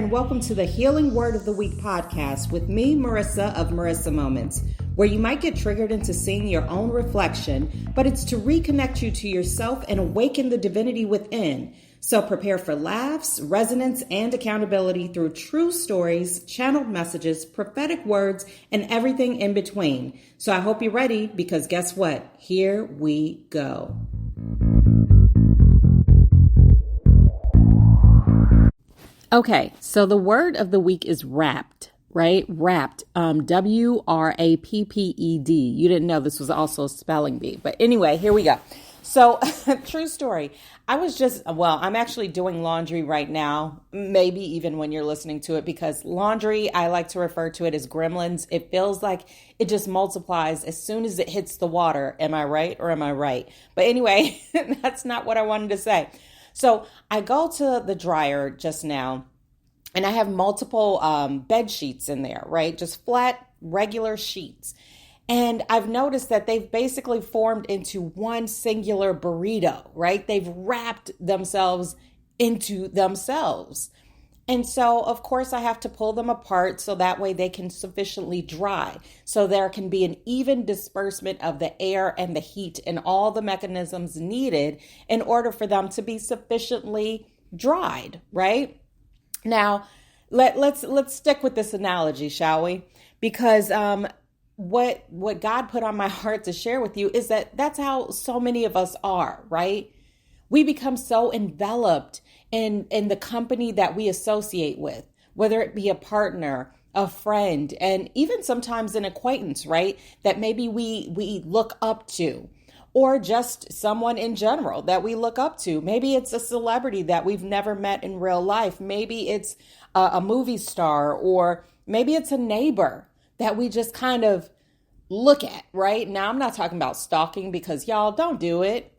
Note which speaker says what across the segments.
Speaker 1: and welcome to the Healing Word of the Week podcast with me, Marissa of Marissa Moments, where you might get triggered into seeing your own reflection, but it's to reconnect you to yourself and awaken the divinity within. So prepare for laughs, resonance, and accountability through true stories, channeled messages, prophetic words, and everything in between. So I hope you're ready because guess what? Here we go. Okay, so the word of the week is wrapped, right? Wrapped, W-R-A-P-P-E-D. You didn't know this was also a spelling bee, but anyway, here we go. So, true story. I'm actually doing laundry right now, maybe even when you're listening to it, because laundry, I like to refer to it as gremlins. It feels like it just multiplies as soon as it hits the water. Am I right or am I right? But anyway, that's not what I wanted to say. So I go to the dryer just now and I have multiple bed sheets in there, right? Just flat, regular sheets. And I've noticed that they've basically formed into one singular burrito, right? They've wrapped themselves into themselves. And so, of course, I have to pull them apart so that way they can sufficiently dry. So there can be an even disbursement of the air and the heat and all the mechanisms needed in order for them to be sufficiently dried, right? Now, let's stick with this analogy, shall we? Because what God put on my heart to share with you is that that's how so many of us are, right? We become so enveloped in the company that we associate with, whether it be a partner, a friend, and even sometimes an acquaintance, right? That maybe we look up to, or just someone in general that we look up to. Maybe it's a celebrity that we've never met in real life. Maybe it's a movie star, or maybe it's a neighbor that we just kind of look at, right? Now, I'm not talking about stalking because y'all don't do it.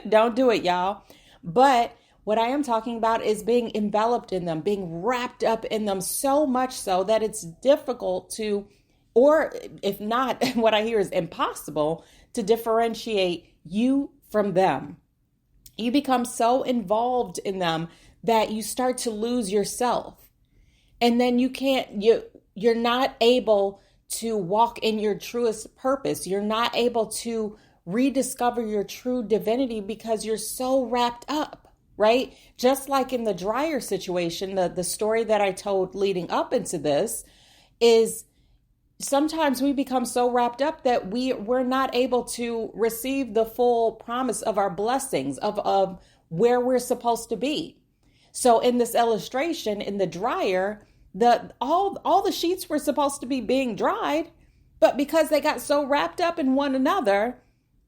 Speaker 1: Don't do it, y'all. But what I am talking about is being enveloped in them, being wrapped up in them so much so that it's difficult to, or if not, what I hear is impossible to differentiate you from them. You become so involved in them that you start to lose yourself. And then you're not able to walk in your truest purpose. You're not able to rediscover your true divinity because you're so wrapped up, right? Just like in the dryer situation, the story that I told leading up into this is sometimes we become so wrapped up that we're not able to receive the full promise of our blessings, of where we're supposed to be. So in this illustration, in the dryer, all the sheets were supposed to be being dried, but because they got so wrapped up in one another,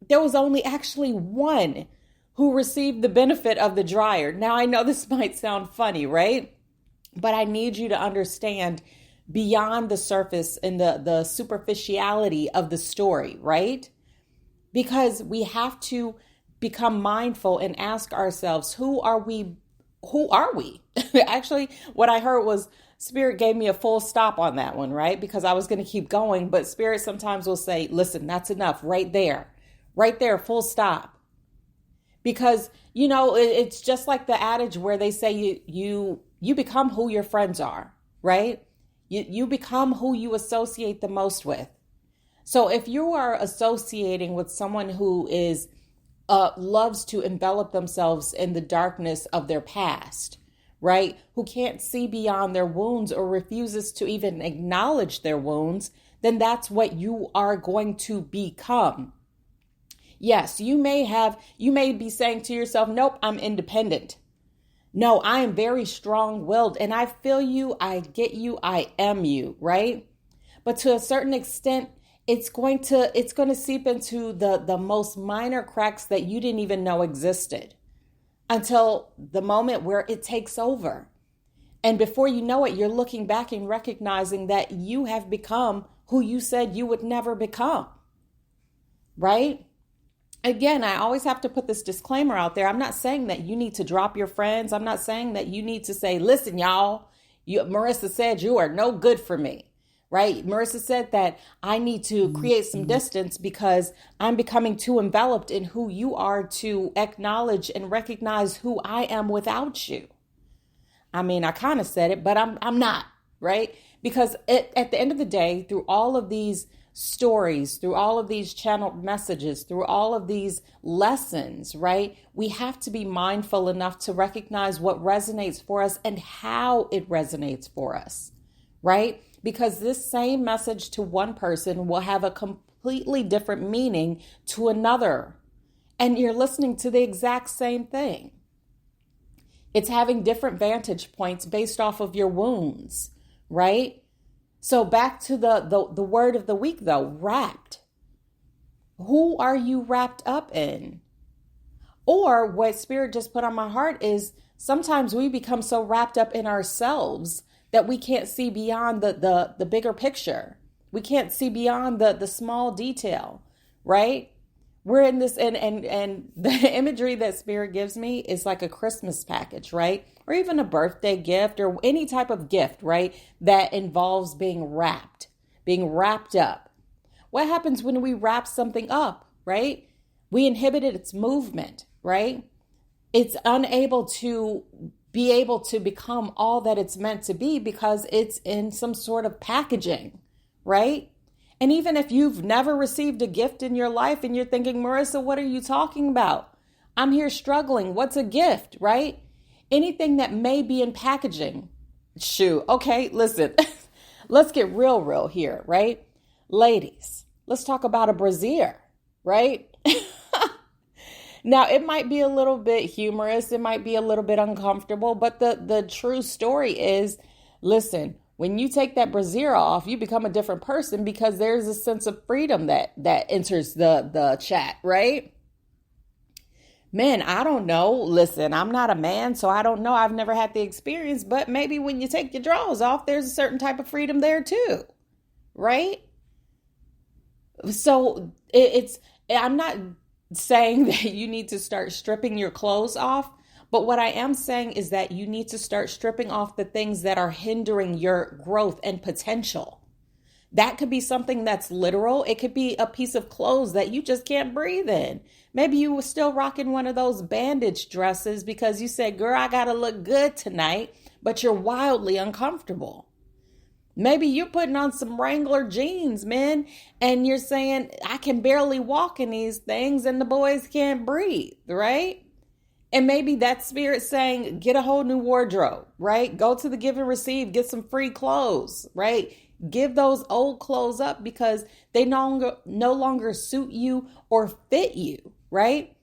Speaker 1: there was only actually one who received the benefit of the dryer. Now, I know this might sound funny, right? But I need you to understand beyond the surface and the superficiality of the story, right? Because we have to become mindful and ask ourselves, who are we? Actually, what I heard was Spirit gave me a full stop on that one, right? Because I was going to keep going, but Spirit sometimes will say, listen, that's enough right there, full stop. Because, it's just like the adage where they say you become who your friends are, right? You become who you associate the most with. So if you are associating with someone who is loves to envelop themselves in the darkness of their past, right? Who can't see beyond their wounds or refuses to even acknowledge their wounds, then that's what you are going to become. Yes, you may be saying to yourself, nope, I'm independent. No, I am very strong-willed and I feel you, I get you, I am you, right? But to a certain extent, it's going to seep into the most minor cracks that you didn't even know existed until the moment where it takes over. And before you know it, you're looking back and recognizing that you have become who you said you would never become, right? Again, I always have to put this disclaimer out there. I'm not saying that you need to drop your friends. I'm not saying that you need to say, listen, y'all, Marissa said you are no good for me, right? Marissa said that I need to create some distance because I'm becoming too enveloped in who you are to acknowledge and recognize who I am without you. I mean, I kind of said it, but I'm not, right? Because at the end of the day, through all of these stories, through all of these channeled messages, through all of these lessons, right? We have to be mindful enough to recognize what resonates for us and how it resonates for us, right? Because this same message to one person will have a completely different meaning to another. And you're listening to the exact same thing. It's having different vantage points based off of your wounds, right? So back to the word of the week, though, wrapped. Who are you wrapped up in? Or what Spirit just put on my heart is sometimes we become so wrapped up in ourselves that we can't see beyond the bigger picture. We can't see beyond the small detail, right? We're in this, and the imagery that Spirit gives me is like a Christmas package, right? Or even a birthday gift or any type of gift, right? That involves being wrapped up. What happens when we wrap something up, right? We inhibited its movement, right? It's unable to be able to become all that it's meant to be because it's in some sort of packaging, right? And even if you've never received a gift in your life and you're thinking, Marissa, what are you talking about? I'm here struggling. What's a gift, right? Anything that may be in packaging. Shoot. Okay, listen, let's get real here, right? Ladies, let's talk about a brassiere, right? Now, it might be a little bit humorous. It might be a little bit uncomfortable, but the true story is, listen, when you take that brassiere off, you become a different person because there's a sense of freedom that enters the chat, right? Men, I don't know. Listen, I'm not a man, so I don't know. I've never had the experience, but maybe when you take your drawers off, there's a certain type of freedom there too, right? So I'm not saying that you need to start stripping your clothes off. But what I am saying is that you need to start stripping off the things that are hindering your growth and potential. That could be something that's literal. It could be a piece of clothes that you just can't breathe in. Maybe you were still rocking one of those bandage dresses because you said, girl, I got to look good tonight, but you're wildly uncomfortable. Maybe you're putting on some Wrangler jeans, man, and you're saying, I can barely walk in these things and the boys can't breathe, right? And maybe that Spirit saying, get a whole new wardrobe, right? Go to the give and receive, get some free clothes, right? Give those old clothes up because they no longer suit you or fit you, right?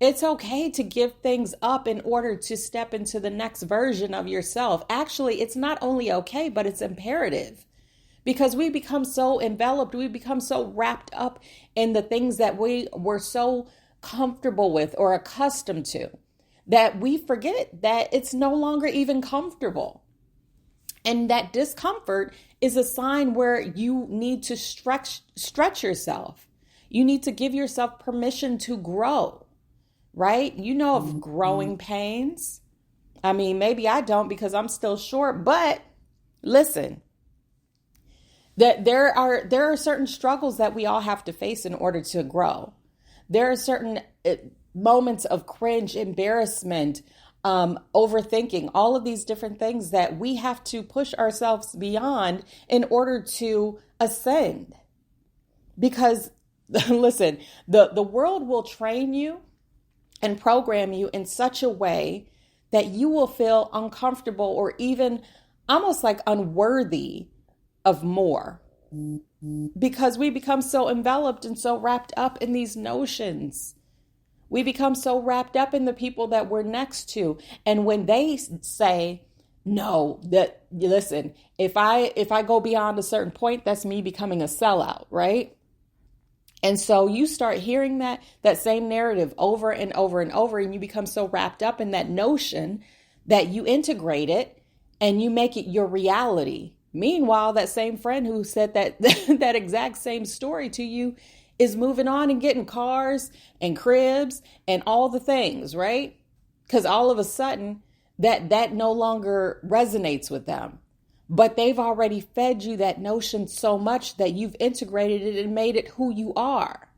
Speaker 1: It's okay to give things up in order to step into the next version of yourself. Actually, it's not only okay, but it's imperative because we become so enveloped, we become so wrapped up in the things that we were so comfortable with or accustomed to, that we forget that it's no longer even comfortable. And that discomfort is a sign where you need to stretch yourself. You need to give yourself permission to grow, right? You know of growing pains. I mean, maybe I don't because I'm still short, but listen, that there are certain struggles that we all have to face in order to grow. There are certain moments of cringe, embarrassment, overthinking, all of these different things that we have to push ourselves beyond in order to ascend. Because listen, the world will train you and program you in such a way that you will feel uncomfortable or even almost like unworthy of more. Because we become so enveloped and so wrapped up in these notions. We become so wrapped up in the people that we're next to. And when they say, no, that listen, if I go beyond a certain point, that's me becoming a sellout, right? And so you start hearing that same narrative over and over and over, and you become so wrapped up in that notion that you integrate it and you make it your reality. Meanwhile, that same friend who said that exact same story to you is moving on and getting cars and cribs and all the things, right? Because all of a sudden that no longer resonates with them. But they've already fed you that notion so much that you've integrated it and made it who you are.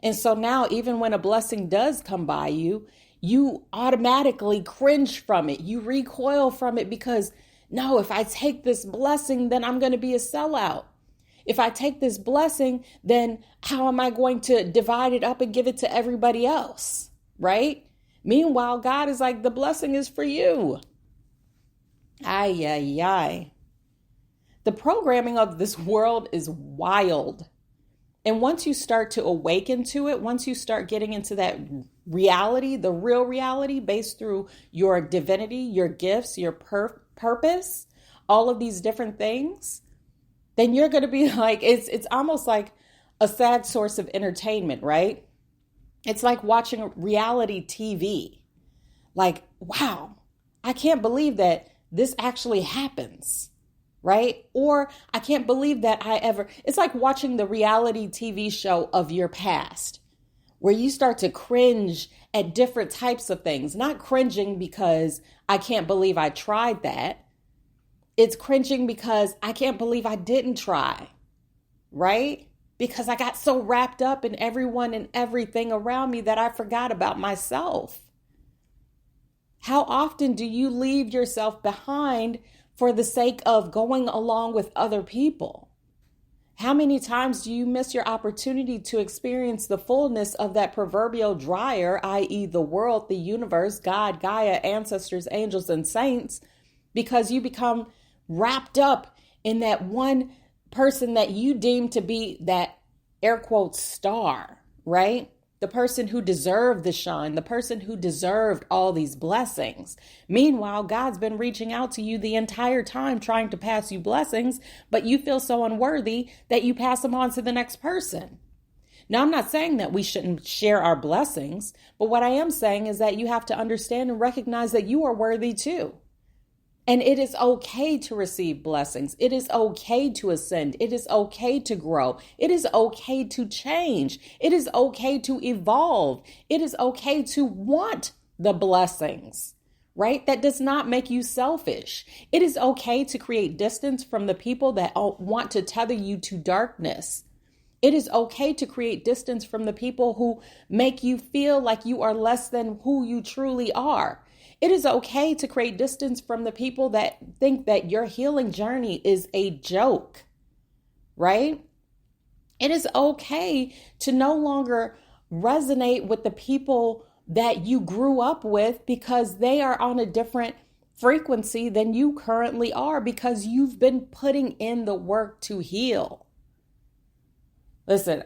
Speaker 1: And so now, even when a blessing does come by you, you automatically cringe from it. You recoil from it because, no, if I take this blessing, then I'm going to be a sellout. If I take this blessing, then how am I going to divide it up and give it to everybody else? Right? Meanwhile, God is like, the blessing is for you. Ay, ay, ay. The programming of this world is wild. And once you start to awaken to it, once you start getting into that reality, the real reality based through your divinity, your gifts, your purpose, all of these different things, then you're going to be like, it's almost like a sad source of entertainment, right? It's like watching reality TV. Like, wow, I can't believe that this actually happens, right? Or I can't believe that it's like watching the reality TV show of your past, where you start to cringe at different types of things, not cringing because I can't believe I tried that. It's cringing because I can't believe I didn't try, right? Because I got so wrapped up in everyone and everything around me that I forgot about myself. How often do you leave yourself behind for the sake of going along with other people? How many times do you miss your opportunity to experience the fullness of that proverbial dryer, i.e. the world, the universe, God, Gaia, ancestors, angels, and saints, because you become wrapped up in that one person that you deem to be that air quotes star, right? The person who deserved the shine, the person who deserved all these blessings. Meanwhile, God's been reaching out to you the entire time trying to pass you blessings, but you feel so unworthy that you pass them on to the next person. Now, I'm not saying that we shouldn't share our blessings, but what I am saying is that you have to understand and recognize that you are worthy too. And it is okay to receive blessings. It is okay to ascend. It is okay to grow. It is okay to change. It is okay to evolve. It is okay to want the blessings, right? That does not make you selfish. It is okay to create distance from the people that want to tether you to darkness. It is okay to create distance from the people who make you feel like you are less than who you truly are. It is okay to create distance from the people that think that your healing journey is a joke, right? It is okay to no longer resonate with the people that you grew up with because they are on a different frequency than you currently are because you've been putting in the work to heal. Listen,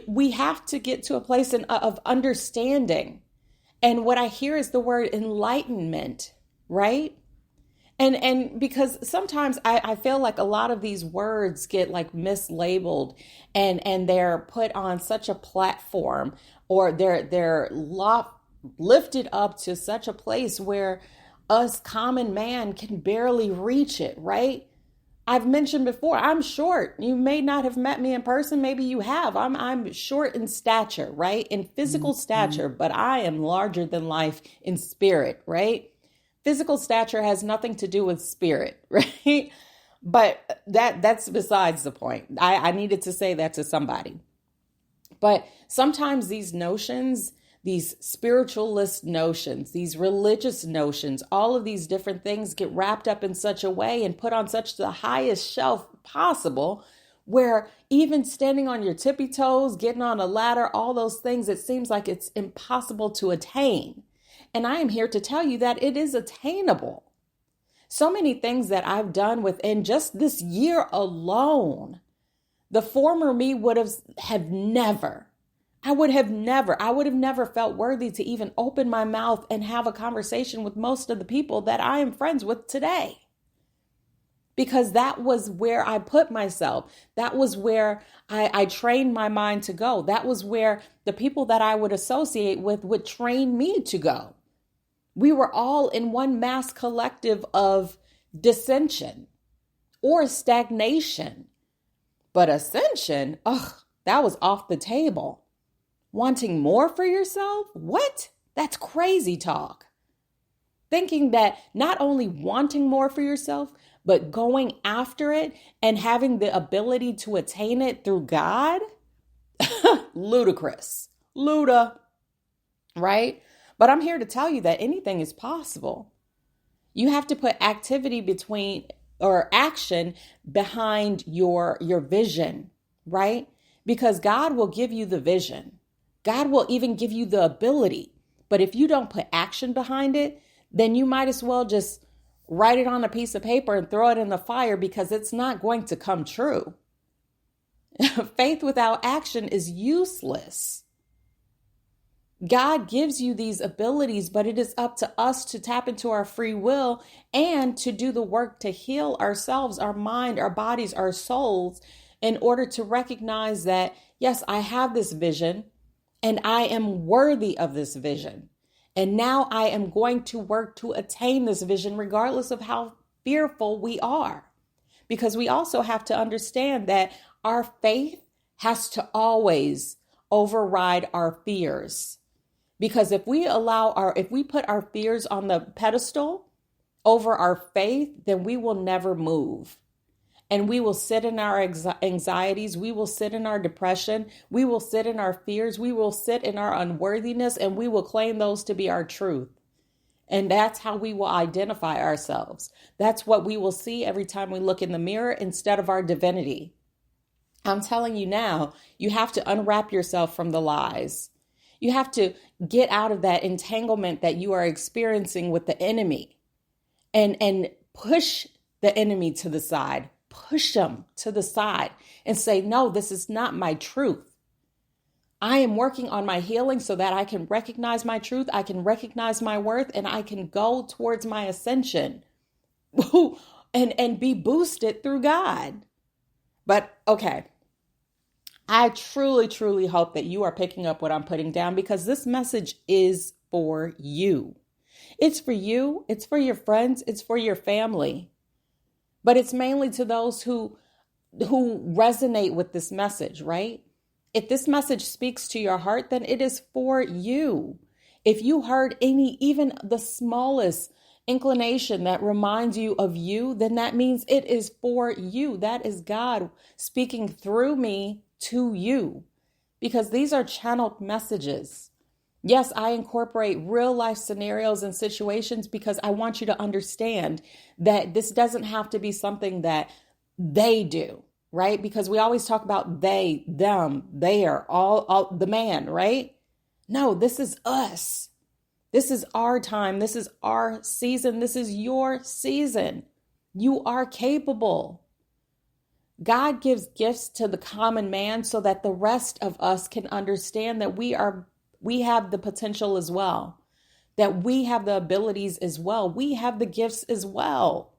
Speaker 1: we have to get to a place of understanding. And what I hear is the word enlightenment, right? And because sometimes I feel like a lot of these words get like mislabeled and they're put on such a platform or they're lifted up to such a place where us common man can barely reach it, right? I've mentioned before, I'm short. You may not have met me in person. Maybe you have. I'm short in stature, right? In physical stature, but I am larger than life in spirit, right? Physical stature has nothing to do with spirit, right? But that's besides the point. I needed to say that to somebody. But sometimes these notions, these spiritualist notions, these religious notions, all of these different things get wrapped up in such a way and put on such the highest shelf possible where even standing on your tippy toes, getting on a ladder, all those things, it seems like it's impossible to attain. And I am here to tell you that it is attainable. So many things that I've done within just this year alone, the former me would have never felt worthy to even open my mouth and have a conversation with most of the people that I am friends with today. Because that was where I put myself. That was where I trained my mind to go. That was where the people that I would associate with would train me to go. We were all in one mass collective of dissension or stagnation. But ascension, that was off the table. Wanting more for yourself? What? That's crazy talk. Thinking that not only wanting more for yourself, but going after it and having the ability to attain it through God? Ludicrous. Luda, right? But I'm here to tell you that anything is possible. You have to put activity between or action behind your vision, right? Because God will give you the vision. God will even give you the ability. But if you don't put action behind it, then you might as well just write it on a piece of paper and throw it in the fire because it's not going to come true. Faith without action is useless. God gives you these abilities, but it is up to us to tap into our free will and to do the work to heal ourselves, our mind, our bodies, our souls, in order to recognize that, yes, I have this vision and I am worthy of this vision. And now I am going to work to attain this vision, regardless of how fearful we are. Because we also have to understand that our faith has to always override our fears. Because if we put our fears on the pedestal over our faith, then we will never move. And we will sit in our anxieties. We will sit in our depression. We will sit in our fears. We will sit in our unworthiness, and we will claim those to be our truth. And that's how we will identify ourselves. That's what we will see every time we look in the mirror instead of our divinity. I'm telling you now, you have to unwrap yourself from the lies. You have to get out of that entanglement that you are experiencing with the enemy and push the enemy to the side. Push them to the side and say, no, this is not my truth. I am working on my healing so that I can recognize my truth. I can recognize my worth, and I can go towards my ascension and be boosted through God. But okay, I truly, truly hope that you are picking up what I'm putting down, because this message is for you. It's for you. It's for your friends. It's for your family. But it's mainly to those who resonate with this message, right? If this message speaks to your heart, then it is for you. If you heard even the smallest inclination that reminds you of you, then that means it is for you. That is God speaking through me to you, because these are channeled messages. Yes, I incorporate real life scenarios and situations because I want you to understand that this doesn't have to be something that they do, right? Because we always talk about they, them, their, all the man, right? No, this is us. This is our time. This is our season. This is your season. You are capable. God gives gifts to the common man so that the rest of us can understand that we have the potential as well, that we have the abilities as well. We have the gifts as well.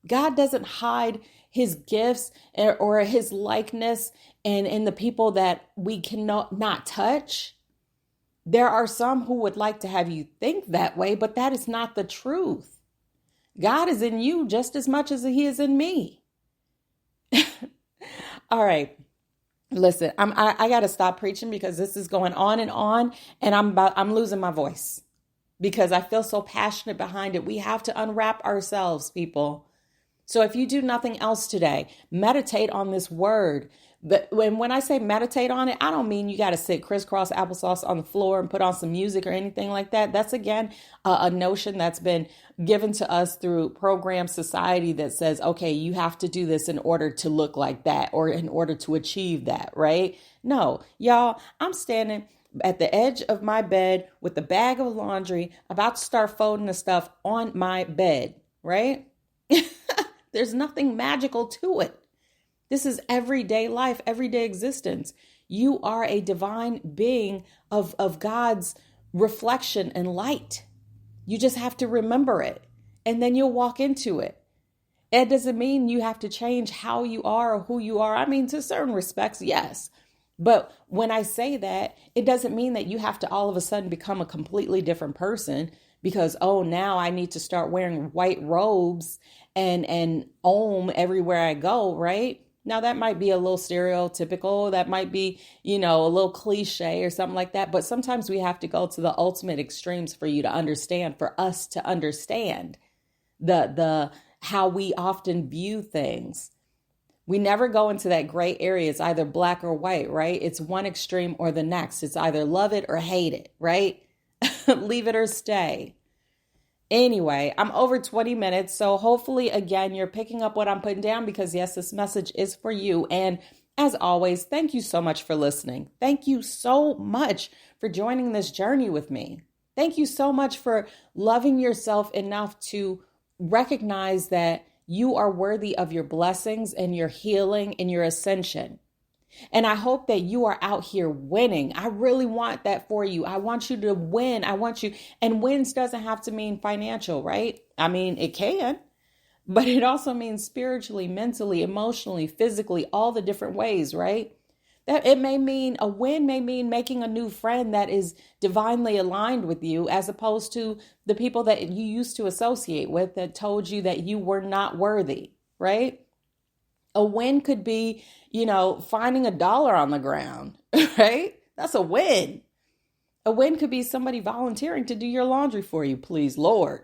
Speaker 1: God doesn't hide his gifts or his likeness in the people that we cannot touch. There are some who would like to have you think that way, but that is not the truth. God is in you just as much as he is in me. All right. Listen, I got to stop preaching because this is going on, and I'm losing my voice because I feel so passionate behind it. We have to unwrap ourselves, people. So if you do nothing else today, meditate on this word. But when I say meditate on it, I don't mean you got to sit crisscross applesauce on the floor and put on some music or anything like that. That's, again, a notion that's been given to us through program society that says, okay, you have to do this in order to look like that or in order to achieve that, right? No, y'all, I'm standing at the edge of my bed with the bag of laundry, about to start folding the stuff on my bed, right? There's nothing magical to it. This is everyday life, everyday existence. You are a divine being of God's reflection and light. You just have to remember it, and then you'll walk into it. It doesn't mean you have to change how you are or who you are. I mean, to certain respects, yes. But when I say that, it doesn't mean that you have to all of a sudden become a completely different person because, oh, now I need to start wearing white robes and om everywhere I go, right? Now, that might be a little stereotypical. That might be, a little cliche or something like that. But sometimes we have to go to the ultimate extremes for you to understand, for us to understand the how we often view things. We never go into that gray area. It's either black or white, right? It's one extreme or the next. It's either love it or hate it, right? Leave it or stay. Anyway, I'm over 20 minutes. So hopefully, again, you're picking up what I'm putting down because, yes, this message is for you. And as always, thank you so much for listening. Thank you so much for joining this journey with me. Thank you so much for loving yourself enough to recognize that you are worthy of your blessings and your healing and your ascension. And I hope that you are out here winning. I really want that for you. I want you to win. And wins doesn't have to mean financial, right? I mean, it can, but it also means spiritually, mentally, emotionally, physically, all the different ways, right? That it may mean a win may mean making a new friend that is divinely aligned with you, as opposed to the people that you used to associate with that told you that you were not worthy, right? A win could be, finding $1 on the ground, right? That's a win. A win could be somebody volunteering to do your laundry for you, please, Lord.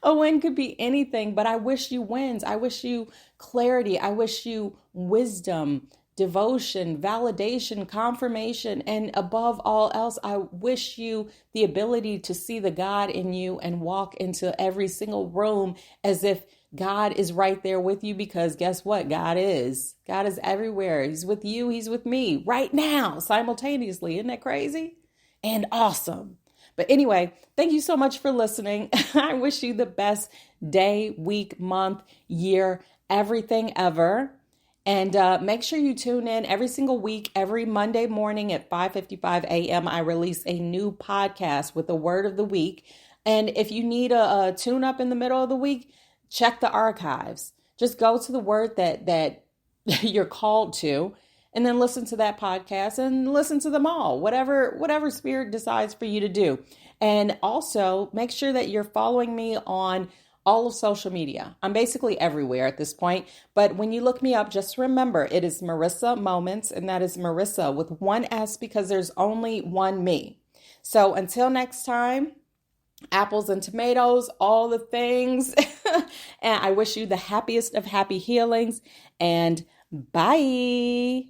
Speaker 1: A win could be anything, but I wish you wins. I wish you clarity. I wish you wisdom, devotion, validation, confirmation, and above all else, I wish you the ability to see the God in you and walk into every single room as if God is right there with you, because guess what? God is everywhere. He's with you. He's with me right now, simultaneously. Isn't that crazy and awesome? But anyway, thank you so much for listening. I wish you the best day, week, month, year, everything ever. And make sure you tune in every single week, every Monday morning at 5:55 a.m. I release a new podcast with the word of the week. And if you need a tune up in the middle of the week, check the archives. Just go to the word that you're called to, and then listen to that podcast and listen to them all, whatever spirit decides for you to do. And also make sure that you're following me on all of social media. I'm basically everywhere at this point. But when you look me up, just remember it is Marissa Moments, and that is Marissa with one S because there's only one me. So until next time, apples and tomatoes, all the things. And I wish you the happiest of happy healings, and bye.